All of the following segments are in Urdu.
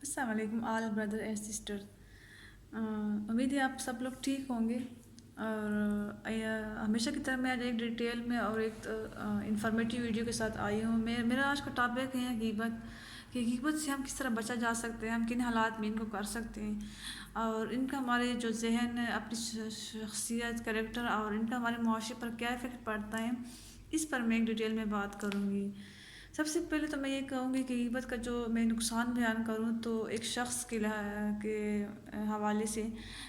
السلام علیکم آل بردر اینڈ سسٹر. امید ہے آپ سب لوگ ٹھیک ہوں گے. اور ہمیشہ کی طرح میں آج ایک ڈیٹیل میں اور ایک انفارمیٹیو ویڈیو کے ساتھ آئی ہوں. میرا آج کا ٹاپک ہے غیبت کہ غیبت سے ہم کس طرح بچا جا سکتے ہیں, ہم کن حالات میں ان کو کر سکتے ہیں, اور ان کا ہمارے جو ذہن اپنی شخصیت کریکٹر اور ان کا ہمارے معاشرے پر کیا افیکٹ پڑتا ہے, اس پر میں ایک ڈیٹیل میں بات کروں گی. سب سے پہلے تو میں یہ کہوں گی کہ غیبت کا جو میں نقصان بیان کروں تو ایک شخص کے حوالے سے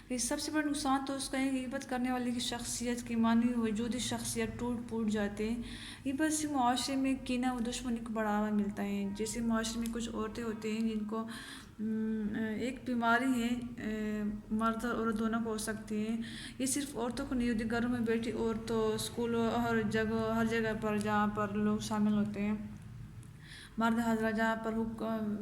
کہ سب سے بڑا نقصان تو اس کا ہے. غیبت کرنے والے کی شخصیت کی معنی وجودی شخصیت ٹوٹ پھوٹ جاتے ہیں. غیبت سے معاشرے میں کینہ و دشمنی کو بڑھاوا ملتا ہے. جیسے معاشرے میں کچھ عورتیں ہوتے ہیں جن کو ایک بیماری ہے, مرد اور عورت دونوں کو ہو سکتی ہے. یہ صرف عورتوں کو نہیں ہوتی, گھروں میں بیٹھی عورتوں, اسکولوں, ہر جگہ پر جہاں پر لوگ شامل ہوتے ہیں, مرد حضرات جہاں پر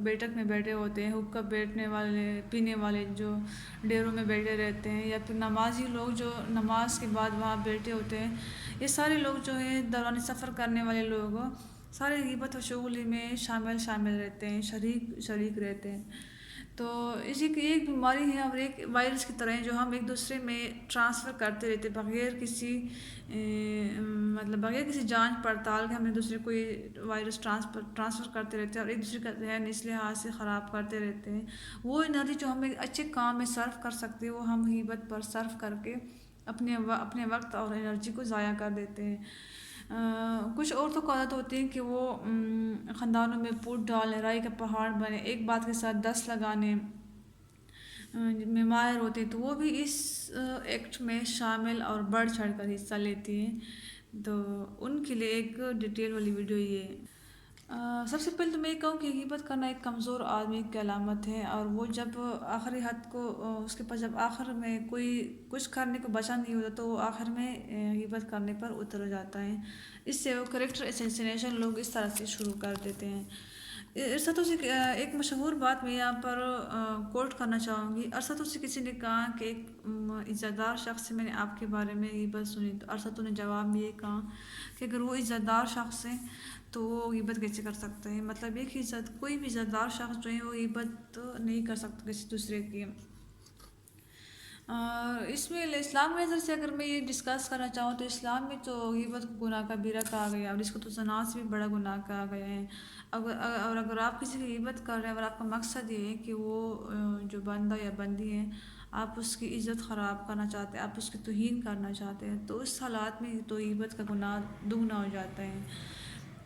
بیٹھک میں بیٹھے ہوتے ہیں, حقہ بیٹھنے والے پینے والے جو ڈیروں میں بیٹھے رہتے ہیں, یا پھر نمازی لوگ جو نماز کے بعد وہاں بیٹھے ہوتے ہیں, یہ سارے لوگ جو ہیں دوران سفر کرنے والے لوگ سارے غیبت و شغل میں شامل رہتے ہیں, شریک رہتے ہیں. تو اسی کی ایک بیماری ہے اور ایک وائرس کی طرح ہے جو ہم ایک دوسرے میں ٹرانسفر کرتے رہتے بغیر کسی جانچ پڑتال کے. ہم ایک دوسرے کو یہ وائرس ٹرانسفر کرتے رہتے ہیں اور ایک دوسرے کا ذہن اس لحاظ سے خراب کرتے رہتے ہیں. وہ انرجی جو ہم ایک اچھے کام میں صرف کر سکتے ہیں وہ ہم غیبت پر صرف کر کے اپنے وقت اور انرجی کو ضائع کر دیتے ہیں. کچھ عورتوں کو عادت ہوتی ہے کہ وہ خاندانوں میں پھوٹ ڈالنے, رائی کا پہاڑ بنے, ایک بات کے ساتھ 10 لگانے میں ماہر ہوتے ہیں, تو وہ بھی اس ایکٹ میں شامل اور بڑھ چڑھ کر حصہ لیتی ہیں. تو ان کے لیے ایک ڈیٹیل والی ویڈیو یہ ہے. سب سے پہلے تو میں یہ کہوں کہ غیبت کرنا ایک کمزور آدمی کی علامت ہے, اور وہ جب آخری حد کو اس کے پاس جب آخر میں کوئی کچھ کرنے کو بچا نہیں ہوتا تو وہ آخر میں غیبت کرنے پر اتر جاتا ہے. اس سے وہ کریکٹر اسیسینیشن لوگ اس طرح سے شروع کر دیتے ہیں. ارسطو سے ایک مشہور بات میں یہاں پر کوٹ کرنا چاہوں گی. ارسطو سے کسی نے کہا کہ ایک عزت دار شخص سے میں نے آپ کے بارے میں غیبت سنی, تو ارسطو نے جواب میں یہ کہا کہ اگر وہ عزت دار شخص ہے تو وہ غیبت کیسے کر سکتا ہے. مطلب ایک کوئی بھی عزت دار شخص جو ہے وہ غیبت نہیں کر سکتا کسی دوسرے کی. اس میں اسلام میں نظر سے اگر میں یہ ڈسکس کرنا چاہوں تو اسلام میں تو غیبت کو گناہ کبیرہ کہا گیا, اور اس کو تو زنا سے بھی بڑا گناہ کہا گیا ہے. اور اگر آپ کسی کی غیبت کر رہے ہیں اور آپ کا مقصد یہ ہے کہ وہ جو بندہ یا بندی ہے آپ اس کی عزت خراب کرنا چاہتے ہیں, آپ اس کی توہین کرنا چاہتے ہیں, تو اس حالات میں تو غیبت کا گناہ دگنا ہو جاتا ہے.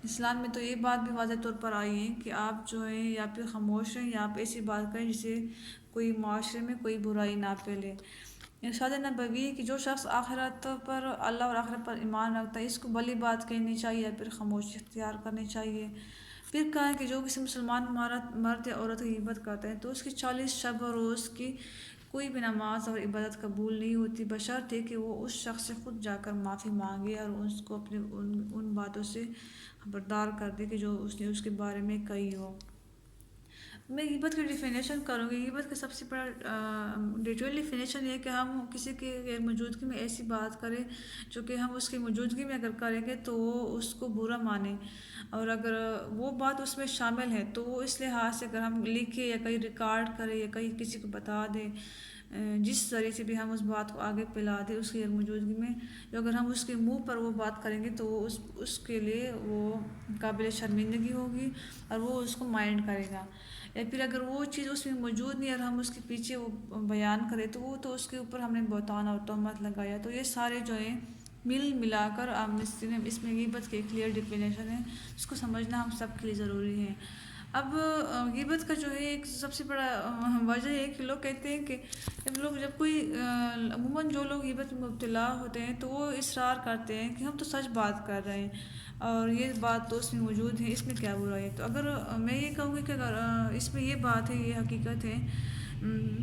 اسلام میں تو یہ بات بھی واضح طور پر آئی ہے کہ آپ جو ہیں یا پھر خاموش ہیں یا آپ ایسی بات کریں جسے کوئی معاشرے میں کوئی برائی نہ پھیلے. ارشاد نبوی کہ جو شخص آخرت پر, اللہ اور آخرت پر ایمان رکھتا ہے, اس کو بھلی بات کہنی چاہیے یا پھر خاموشی اختیار کرنی چاہیے. پھر کہا ہے کہ جو کسی مسلمان مرد یا عورت کی غیبت کرتا ہے تو اس کی 40 شب و روز کی کوئی بھی نماز اور عبادت قبول نہیں ہوتی, بشرطے کہ وہ اس شخص سے خود جا کر معافی مانگے اور اس کو اپنے ان باتوں سے خبردار کر دے کہ جو اس نے اس کے بارے میں کہی ہو. میں غیبت کی ڈیفینیشن کروں گی. غیبت کا سب سے بڑا ڈیٹیل ڈیفینیشن یہ ہے کہ ہم کسی کے غیر موجودگی میں ایسی بات کریں جو کہ ہم اس کی موجودگی میں اگر کریں گے تو وہ اس کو برا مانیں, اور اگر وہ بات اس میں شامل ہے تو وہ اس لحاظ سے اگر ہم لکھیں یا کہیں ریکارڈ کریں یا کہیں کسی کو بتا دیں, جس ذریعے سے بھی ہم اس بات کو آگے پھیلا دیں اس کی غیر موجودگی میں, جو اگر ہم اس کے منہ پر وہ بات کریں گے تو وہ اس کے لیے وہ قابل شرمندگی ہوگی اور وہ اس کو مائنڈ کرے گا. یا پھر اگر وہ چیز اس میں موجود نہیں اور ہم اس کے پیچھے وہ بیان کریں تو وہ تو اس کے اوپر ہم نے بہتان اور تہمت لگایا. تو یہ سارے جو ہیں ملا کر اس میں غیبت کے کلیئر ڈیفینیشن ہے, اس کو سمجھنا ہم سب کے لیے ضروری ہے. اب غیبت کا جو ہے ایک سب سے بڑا وجہ ہے کہ لوگ کہتے ہیں کہ جب کوئی عموماً جو لوگ غیبت میں مبتلا ہوتے ہیں تو وہ اصرار کرتے ہیں کہ ہم تو سچ بات کر رہے ہیں اور یہ بات تو اس میں موجود ہے, اس میں کیا برائی ہے. تو اگر میں یہ کہوں گی کہ اگر اس میں یہ بات ہے, یہ حقیقت ہے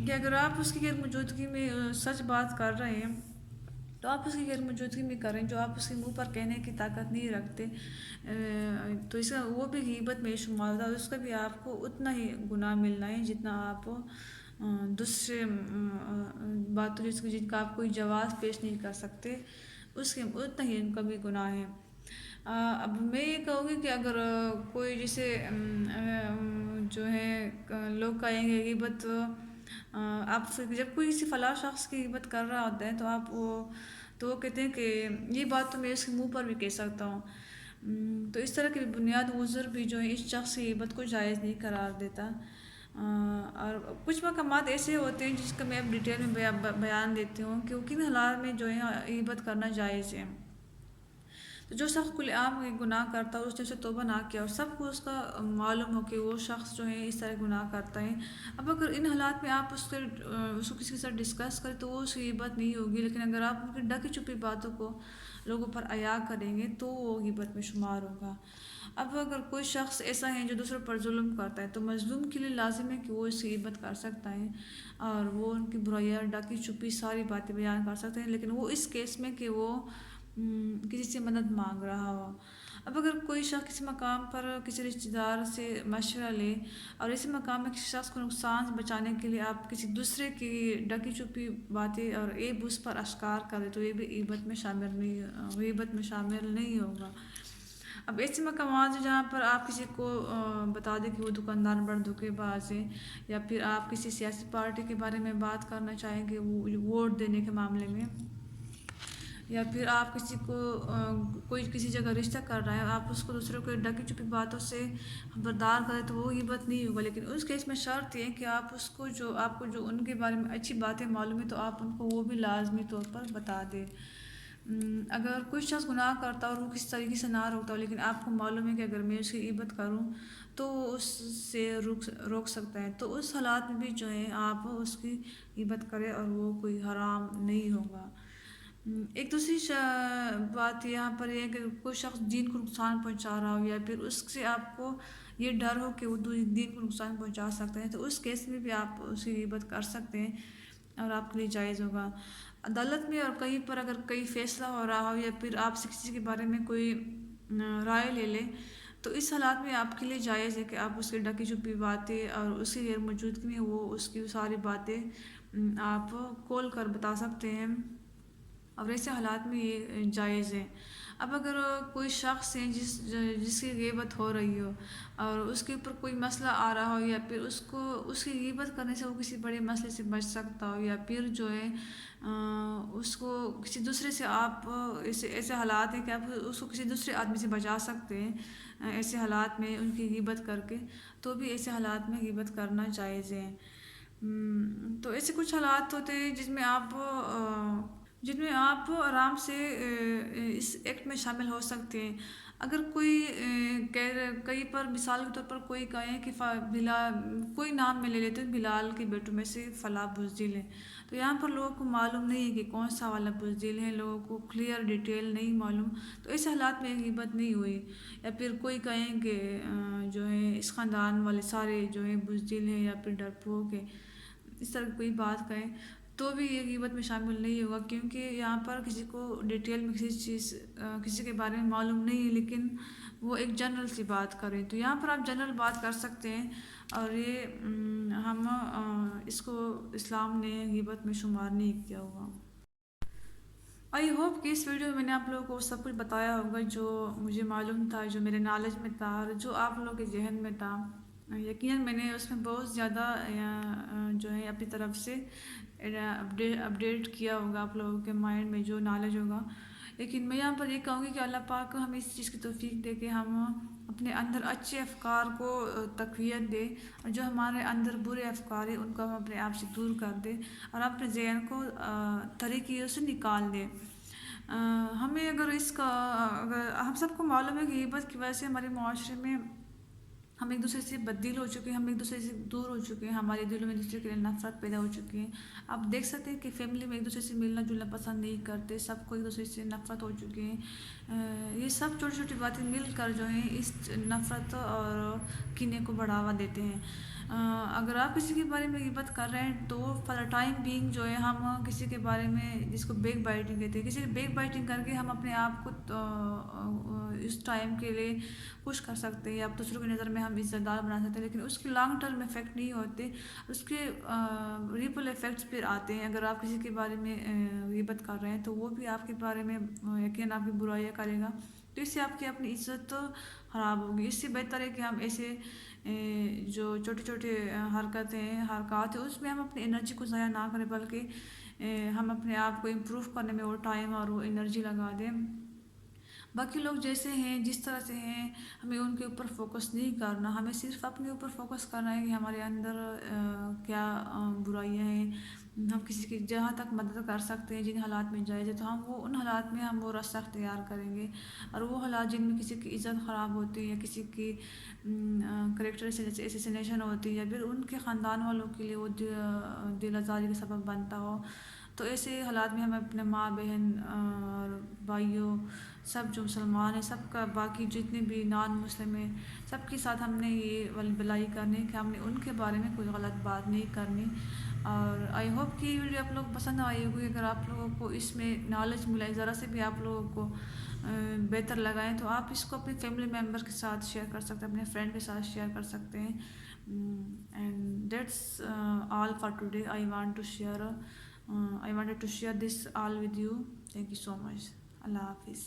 کہ اگر آپ اس کی غیر موجودگی میں سچ بات کر رہے ہیں تو آپ اس کی غیر موجودگی میں کریں جو آپ اس کے منہ پر کہنے کی طاقت نہیں رکھتے, تو اس کا وہ بھی غیبت میں شمار ہوتا ہے, اس کا بھی آپ کو اتنا ہی گناہ ملنا ہے جتنا آپ دوسرے باتوں جن کا آپ کوئی جواز پیش نہیں کر سکتے اس کے اتنا ہی ان کا بھی گناہ ہے. اب میں یہ کہوں گی کہ اگر کوئی جیسے جو ہے لوگ کہیں گے غیبت، آپ سے جب کوئی کسی فلاں شخص کی غیبت کر رہا ہوتا ہے تو آپ وہ کہتے ہیں کہ یہ بات تو میں اس کے منہ پر بھی کہہ سکتا ہوں. تو اس طرح کی بنیاد عذر بھی جو ہے اس شخص کی غیبت کو جائز نہیں قرار دیتا. اور کچھ مقامات ایسے ہوتے ہیں جس کا میں اب ڈیٹیل میں بیان دیتی ہوں کہ کن حالات میں جو ہے غیبت کرنا جائز ہے. تو جو شخص کل عام گناہ کرتا ہے اس نے اسے توبہ نہ کیا اور سب کو اس کا معلوم ہو کہ وہ شخص جو ہے اس طرح گناہ کرتا ہے، اب اگر ان حالات میں آپ اس کو کسی کے ساتھ ڈسکس کریں تو وہ اس کی غیبت نہیں ہوگی. لیکن اگر آپ ان کی ڈھکی چھپی باتوں کو لوگوں پر عیاں کریں گے تو وہ غیبت میں شمار ہوگا. اب اگر کوئی شخص ایسا ہے جو دوسروں پر ظلم کرتا ہے تو مظلوم کے لیے لازم ہے کہ وہ اس کی غیبت کر سکتا ہے اور وہ ان کی برائیاں ڈھکی چھپی ساری باتیں بیان کر سکتے ہیں، لیکن وہ اس کیس میں کہ وہ کسی سے مدد مانگ رہا ہو. اب اگر کوئی شخص کسی مقام پر کسی رشتہ دار سے مشورہ لے اور اسی مقام میں کسی شخص کو نقصان سے بچانے کے لیے آپ کسی دوسرے کی ڈھکی چھپی باتیں اور عیب اس پر اشکار کرے تو یہ بھی غیبت میں شامل نہیں ہوگا. اب ایسے مقامات ہیں جہاں پر آپ کسی کو بتا دیں کہ وہ دکاندار بڑا دھوکے باز ہے، یا پھر آپ کسی سیاسی پارٹی کے بارے میں بات کرنا چاہیں گے وہ ووٹ دینے کے معاملے میں، یا پھر آپ کسی کو کوئی کسی جگہ رشتہ کر رہا ہے آپ اس کو دوسروں کو ڈھکی چھپی باتوں سے خبردار کریں تو وہ غیبت نہیں ہوگا. لیکن اس کیس میں شرط یہ ہے کہ آپ کو جو ان کے بارے میں اچھی باتیں معلوم ہے تو آپ ان کو وہ بھی لازمی طور پر بتا دیں. اگر کوئی شخص گناہ کرتا اور وہ کسی طریقے سے نہ روکتا ہو لیکن آپ کو معلوم ہے کہ اگر میں اس کی غیبت کروں تو وہ اس سے روک سکتا ہے، تو اس حالات میں بھی جو ہے آپ اس کی غیبت کریں اور وہ کوئی حرام نہیں ہوگا. ایک دوسری بات یہاں پر یہ ہے کہ کوئی شخص دین کو نقصان پہنچا رہا ہو یا پھر اس سے آپ کو یہ ڈر ہو کہ وہ دین کو نقصان پہنچا سکتے ہیں تو اس کیس میں بھی آپ اس کی غیبت کر سکتے ہیں اور آپ کے لیے جائز ہوگا. عدالت میں اور کہیں پر اگر کئی فیصلہ ہو رہا ہو یا پھر آپ سے کسی کے بارے میں کوئی رائے لے لیں تو اس حالات میں آپ کے لیے جائز ہے کہ آپ اس کی ڈھکی چھپی باتیں اور اس کی غیر موجودگی میں وہ اس کی ساری باتیں آپ کھول کر بتا سکتے ہیں اور ایسے حالات میں یہ جائز ہے. اب اگر کوئی شخص ہے جس کی غیبت ہو رہی ہو اور اس کے اوپر کوئی مسئلہ آ رہا ہو یا پھر اس کی غیبت کرنے سے وہ کسی بڑے مسئلے سے بچ سکتا ہو یا پھر جو ہے اس کو کسی دوسرے سے آپ ایسے حالات ہیں کہ آپ اس کو کسی دوسرے آدمی سے بچا سکتے ہیں ایسے حالات میں ان کی غیبت کر کے، تو بھی ایسے حالات میں غیبت کرنا جائز ہے. تو ایسے کچھ حالات ہوتے ہیں جن میں آپ آرام سے اس ایکٹ میں شامل ہو سکتے ہیں. اگر کوئی کہیں پر مثال کے طور پر کوئی کہیں کہ کوئی نام میں لے لیتے ہیں بلال کے بیٹوں میں سے فلاں بزدل ہے، تو یہاں پر لوگوں کو معلوم نہیں ہے کہ کون سا والا بزدل ہے، لوگوں کو کلیئر ڈیٹیل نہیں معلوم، تو ایسے حالات میں غیبت نہیں ہوئی. یا پھر کوئی کہیں کہ جو ہے اس خاندان والے سارے جو ہے بزدل ہیں یا پھر ڈرپوک ہے، اس طرح کوئی بات کہیں تو بھی یہ غیبت میں شامل نہیں ہوگا، کیونکہ یہاں پر کسی کو ڈیٹیل میں کسی کے بارے میں معلوم نہیں ہے لیکن وہ ایک جنرل سی بات کریں تو یہاں پر آپ جنرل بات کر سکتے ہیں اور یہ اس کو اسلام نے غیبت میں شمار نہیں کیا ہوگا. آئی ہوپ کہ اس ویڈیو میں نے آپ لوگوں کو سب کچھ بتایا ہوگا جو مجھے معلوم تھا، جو میرے نالج میں تھا اور جو آپ لوگوں کے ذہن میں تھا. یقیناً میں نے اس میں بہت زیادہ جو ہے اپنی طرف سے اپڈیٹ کیا ہوگا آپ لوگوں کے مائنڈ میں جو نالج ہوگا. لیکن میں یہاں پر یہ کہوں گی کہ اللہ پاک کو ہمیں اس چیز کی توفیق دے کہ ہم اپنے اندر اچھے افکار کو تقویت دے اور جو ہمارے اندر برے افکار ہیں ان کو ہم اپنے آپ سے دور کر دیں اور اپنے ذہن کو طریقے سے نکال دیں. ہمیں اگر ہم سب کو معلوم ہے کہ غیبت کی وجہ سے ہمارے معاشرے میں ہم ایک دوسرے سے بددل ہو چکے ہیں، ہم ایک دوسرے سے دور ہو چکے ہیں، ہمارے دلوں میں ایک دوسرے کے لیے نفرت پیدا ہو چکی ہے. آپ دیکھ سکتے ہیں کہ فیملی میں ایک دوسرے سے ملنا جلنا پسند نہیں کرتے، سب کو ایک دوسرے سے نفرت ہو چکی ہے. یہ سب چھوٹی چھوٹی باتیں مل کر جو ہیں اس نفرت اور کینے کو بڑھاوا دیتے ہیں. اگر آپ کسی کے بارے میں غیبت کر رہے ہیں تو فار ٹائم بینگ جو ہے ہم کسی کے بارے میں جس کو بیک بائٹنگ کہتے ہیں، کسی بیک بائٹنگ کر کے ہم اپنے آپ کو اس ٹائم کے لیے خوش کر سکتے ہیں یا دوسروں کی نظر میں ہم عزت دار بنا سکتے ہیں، لیکن اس کے لانگ ٹرم افیکٹ نہیں ہوتے، اس کے ریپل افیکٹس پھر آتے ہیں. اگر آپ کسی کے بارے میں غیبت کر رہے ہیں تو وہ بھی آپ کے بارے میں یقیناً آپ کی برائیاں کرے گا، تو اس سے آپ کی اپنی عزت تو خراب ہوگی. اس سے بہتر ہے کہ ہم ایسے جو چھوٹے چھوٹے حرکات ہیں اس میں ہم اپنی انرجی کو ضائع نہ کریں، بلکہ ہم اپنے آپ کو امپروو کرنے میں وہ ٹائم اور وہ انرجی لگا دیں. باقی لوگ جیسے ہیں جس طرح سے ہیں ہمیں ان کے اوپر فوکس نہیں کرنا، ہمیں صرف اپنے اوپر فوکس کرنا ہے کہ ہمارے اندر کیا برائیاں ہیں. ہم کسی کی جہاں تک مدد کر سکتے ہیں جن حالات میں جائز ہے تو ہم ان حالات میں ہم وہ راستہ اختیار کریں گے. اور وہ حالات جن میں کسی کی عزت خراب ہوتی ہے یا کسی کی کریکٹر اسیسینیشن ہوتی ہے یا پھر ان کے خاندان والوں کے لیے وہ دل آزاری کا سبب بنتا ہو، تو ایسے حالات میں ہمیں اپنے ماں بہن اور بھائیوں سب جو مسلمان ہیں سب کا، باقی جتنے بھی نان مسلم ہیں سب کے ساتھ ہم نے یہ بلائی کرنی کہ ہم نے ان کے بارے میں کوئی غلط بات نہیں کرنی. اور آئی ہوپ کہ یہ ویڈیو آپ لوگ پسند آئی ہوگی. اگر آپ لوگوں کو اس میں نالج ملا ہے، ذرا سے بھی آپ لوگوں کو بہتر لگائیں تو آپ اس کو اپنی فیملی ممبر کے ساتھ شیئر کر سکتے ہیں، اپنے فرینڈ کے ساتھ شیئر کر سکتے ہیں. And that's all for today. I wanted to share this all with you. Thank you so much. اللہ حافظ.